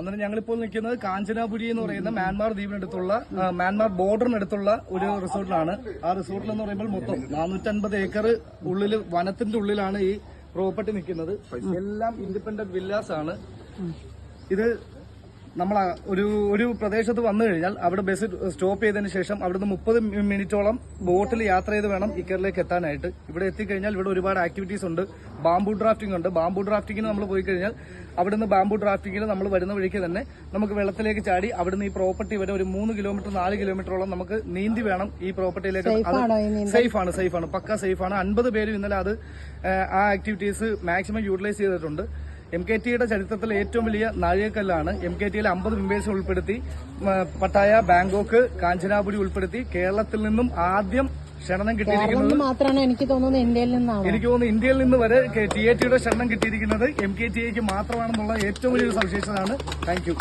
അന്നേരം ഞങ്ങളിപ്പോൾ നിൽക്കുന്നത് കാഞ്ചനാപുരി എന്ന് പറയുന്ന മ്യാൻമാർ ദ്വീപിനടുത്തുള്ള മ്യാൻമാർ ബോർഡറിനടുത്തുള്ള ഒരു റിസോർട്ടിലാണ്. ആ റിസോർട്ടിൽ എന്ന് പറയുമ്പോൾ മൊത്തം 450 ഏക്കർ ഉള്ളിൽ വനത്തിന്റെ ഉള്ളിലാണ് ഈ പ്രോപ്പർട്ടി നിൽക്കുന്നത്. എല്ലാം ഇൻഡിപെൻഡന്റ് വില്ലാസ് ആണ്. ഇത് നമ്മൾ ഒരു പ്രദേശത്ത് വന്നു കഴിഞ്ഞാൽ അവിടെ ബസ് സ്റ്റോപ്പ് ചെയ്തതിന് ശേഷം അവിടുന്ന് 30 മിനിറ്റോളം ബോട്ടിൽ യാത്ര ചെയ്ത് വേണം ഇക്കറിലേക്ക് എത്താനായിട്ട്. ഇവിടെ എത്തിക്കഴിഞ്ഞാൽ ഇവിടെ ഒരുപാട് ആക്ടിവിറ്റീസ് ഉണ്ട്. ബാംബു ഡ്രാഫ്റ്റിംഗ് ഉണ്ട്. ബാംബു ഡ്രാഫ്റ്റിംഗിന് നമ്മൾ പോയി കഴിഞ്ഞാൽ അവിടുന്ന് ബാംബു ഡ്രാഫ്റ്റിംഗിന് നമ്മൾ വരുന്ന വഴിക്ക് തന്നെ നമുക്ക് വെള്ളത്തിലേക്ക് ചാടി അവിടുന്ന് ഈ പ്രോപ്പർട്ടി വരെ ഒരു 3 കിലോമീറ്റർ 4 കിലോമീറ്ററോളം നമുക്ക് നീന്തി വേണം ഈ പ്രോപ്പർട്ടിയിലേക്ക്. സേഫാണ്, പക്ക സേഫാണ്. 50 പേരും ഇന്നലെ അത് ആ ആക്ടിവിറ്റീസ് മാക്സിമം യൂട്ടിലൈസ് ചെയ്തിട്ടുണ്ട്. MKTയുടെ ചരിത്രത്തിലെ ഏറ്റവും വലിയ നാഴികക്കല്ലാണ്. MKTയിലെ 50 മെമ്പേഴ്സ് ഉൾപ്പെടുത്തി പട്ടായ, ബാങ്കോക്ക്, കാഞ്ചനാപുരി ഉൾപ്പെടുത്തി കേരളത്തിൽ നിന്നും ആദ്യം ക്ഷണം കിട്ടിയിരിക്കുന്നത് മാത്രമാണ്. എനിക്ക് തോന്നുന്നു ഇന്ത്യയിൽ നിന്ന് വരെ TATയുടെ ക്ഷണം കിട്ടിയിരിക്കുന്നത് MKTയ്ക്ക് മാത്രമാണെന്നുള്ള ഏറ്റവും വലിയൊരു സവിശേഷതയാണ്. Thank you.